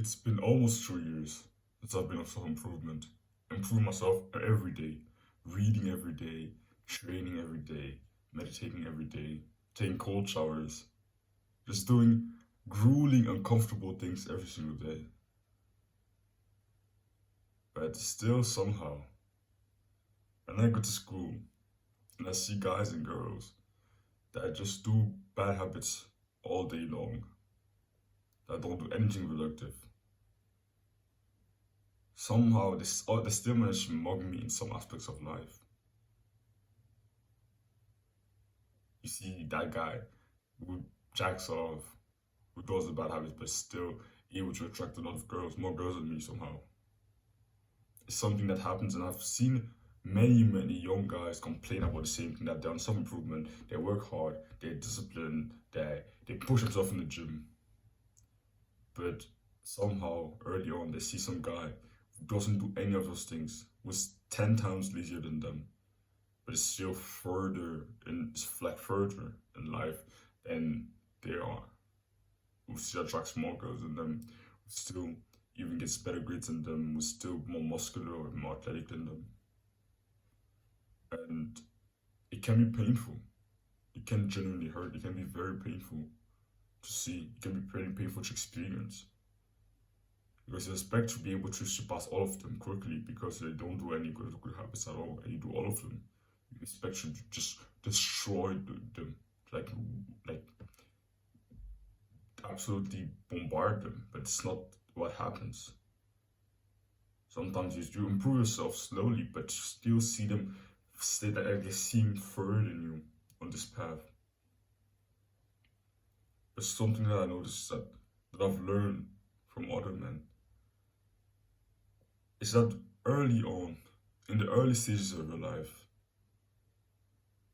It's been almost 2 years since I've been on self improvement. Improving myself every day, reading every day, training every day, meditating every day, taking cold showers, just doing grueling, uncomfortable things every single day. But still, somehow, when I go to school and I see guys and girls that just do bad habits all day long, that don't do anything productive, somehow they still manage to mug me in some aspects of life. You see that guy who jacks off, who does the bad habits, but still able to attract a lot of girls, more girls than me somehow. It's something that happens, and I've seen many young guys complain about the same thing, that they're on self improvement, they work hard, they're disciplined, they push themselves in the gym, but somehow early on they see some guy who doesn't do any of those things, was 10 times lazier than them, but is still further in like further in life than they are, who still attracts more girls than them, who still even gets better grades than them, who's still more muscular or more athletic than them. And it can be painful. It can genuinely hurt. It can be very painful to see. It can be very painful to experience. Because you expect to be able to surpass all of them quickly because they don't do any good habits at all, and you do all of them. You expect to just destroy them, like like absolutely bombard them, but it's not what happens. Sometimes you do improve yourself slowly, but you still see them stay that they seem further than you on this path. But something that I noticed that I've learned from other men is that early on, in the early stages of your life,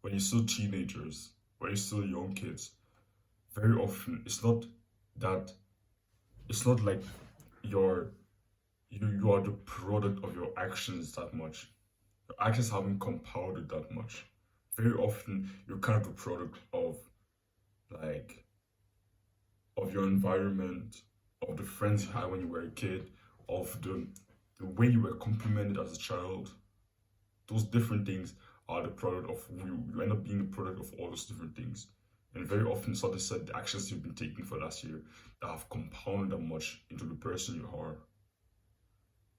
when you're still teenagers, when you're still young kids, very often that it's not like you're you are the product of your actions that much. Your actions haven't compounded that much. Very often you're kind of a product like of your environment, of the friends you had when you were a kid, of the way you were complimented as a child. Those different things are the product of who you end up being the product of all those different things. And very often, so they said the actions you've been taking for last year that have compounded that much into the person you are.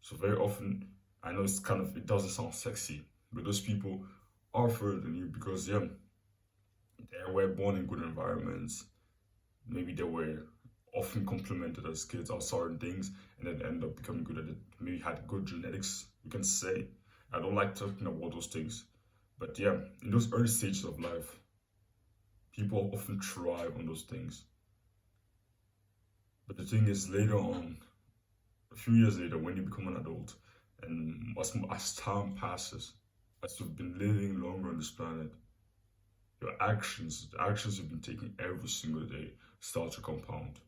So very often, I know it doesn't sound sexy, but those people are further than you because yeah, they were born in good environments. Maybe they were often complimented as kids on certain things and then end up becoming good at it. Maybe had good genetics, we can say. I don't like talking about those things. But yeah, in those early stages of life, people often thrive on those things. But the thing is, later on, a few years later, when you become an adult, and as time passes, as you've been living longer on this planet, the actions you've been taking every single day, start to compound.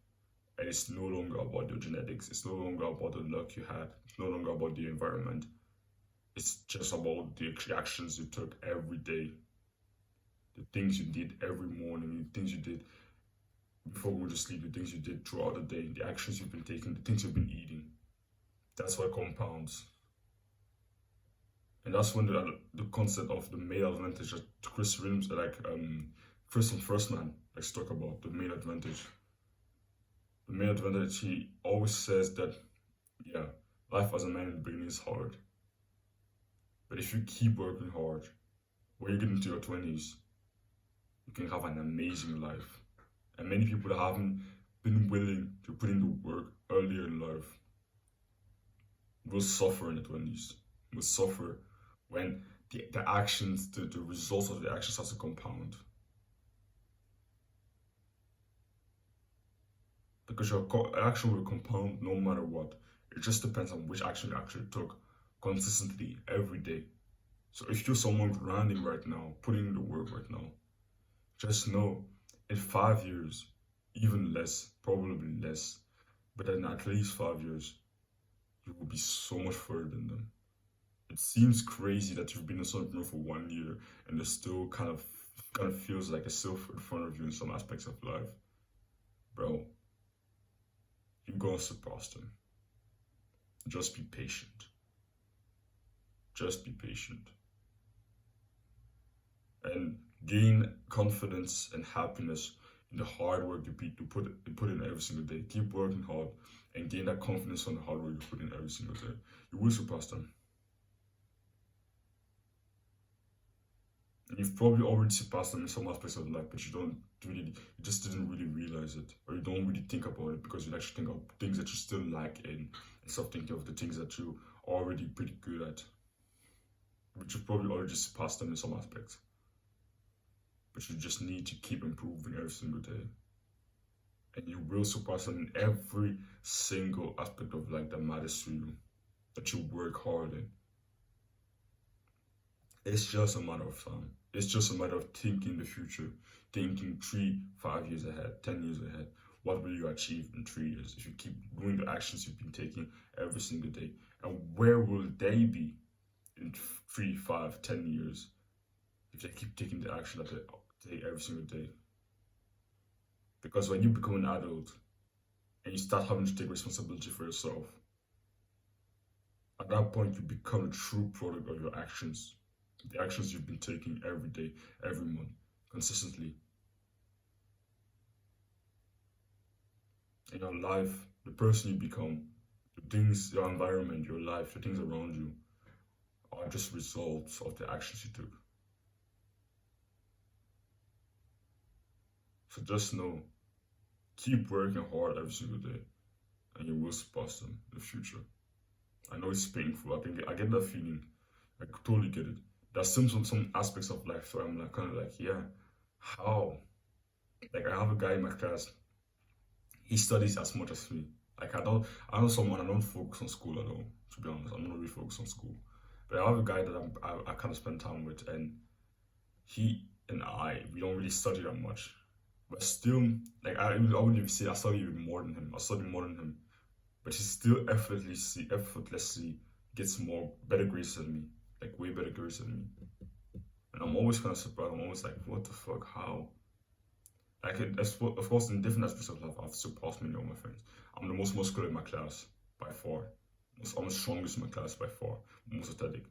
And it's no longer about your genetics, it's no longer about the luck you had, it's no longer about the environment. It's just about the actions you took every day, the things you did every morning, the things you did before going to sleep, the things you did throughout the day, the actions you've been taking, the things you've been eating. That's what compounds. And that's when the concept of the male advantage that Chris Williams, Chris and Firstman likes to talk about, the male advantage. The male advantage, he always says that, yeah, life as a man in the beginning is hard. But if you keep working hard, when you get into your 20s, you can have an amazing life. And many people that haven't been willing to put in the work earlier in life will suffer in the 20s, will suffer when the actions, the results of the actions has to compound. Because your action will compound no matter what. It just depends on which action you actually took consistently every day. So if you're someone grinding right now, putting in the work right now, just know in 5 years, even less, probably less, but in at least 5 years, you will be so much further than them. It seems crazy that you've been a entrepreneur for 1 year and it still kind of feels like it's still in front of you in some aspects of life. Bro, you gonna surpass them. Just be patient. Just be patient. And gain confidence and happiness in the hard work you put in every single day. Keep working hard and gain that confidence on the hard work you put in every single day. You will surpass them. And you've probably already surpassed them in some aspects of life, but you just didn't really realize it, or you don't really think about it because you actually think of things that you still lack in, and stop thinking of the things that you are already pretty good at. But you've probably already surpassed them in some aspects. But you just need to keep improving every single day. And you will surpass them in every single aspect of life that matters to you, that you work hard in. It's just a matter of time. It's just a matter of thinking the future, thinking 3, 5 years ahead, 10 years ahead. What will you achieve in 3 years if you keep doing the actions you've been taking every single day? And where will they be in 3, 5, 10 years if they keep taking the action that they take every single day? Because when you become an adult and you start having to take responsibility for yourself, at that point you become a true product of your actions. The actions you've been taking every day, every month, consistently. In your life, the person you become, the things, your environment, your life, the things around you are just results of the actions you took. So just know, keep working hard every single day and you will surpass them in the future. I know it's painful. I get that feeling. I totally get it. There's some aspects of life where I'm like kind of like, yeah, how? Like I have a guy in my class. He studies as much as me. Like I don't focus on school at all. To be honest, I'm not really focused on school. But I have a guy that I kind of spend time with, and he and we don't really study that much. But still, like I wouldn't even say I study even more than him. I study more than him, but he still effortlessly gets better grades than me. Like way better grades than me. And I'm always kind of surprised. I'm always like, what the fuck, how? Like, of course, in different aspects of life, I've surpassed many of my friends. I'm the most muscular in my class, by far. I'm the strongest in my class, by far. Most athletic.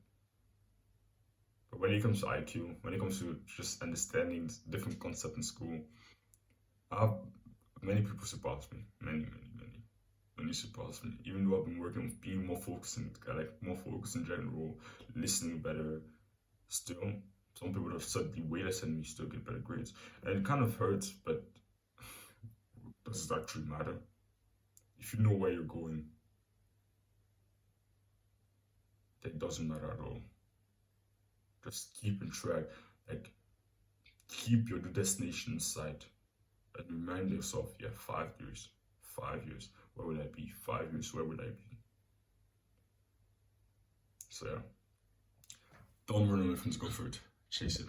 But when it comes to IQ, when it comes to just understanding different concepts in school, many people surpass me. Many surpass me. Even though I've been working on being more focused in general, listening better, still, some people that have studied way less than me still get better grades. And it kind of hurts, but does it actually matter? If you know where you're going, it doesn't matter at all. Just keep in track, like keep your destination in sight and remind yourself, yeah, 5 years, where will I be? 5 years, where will I be? So yeah, don't run away from this, go for it. Chase it.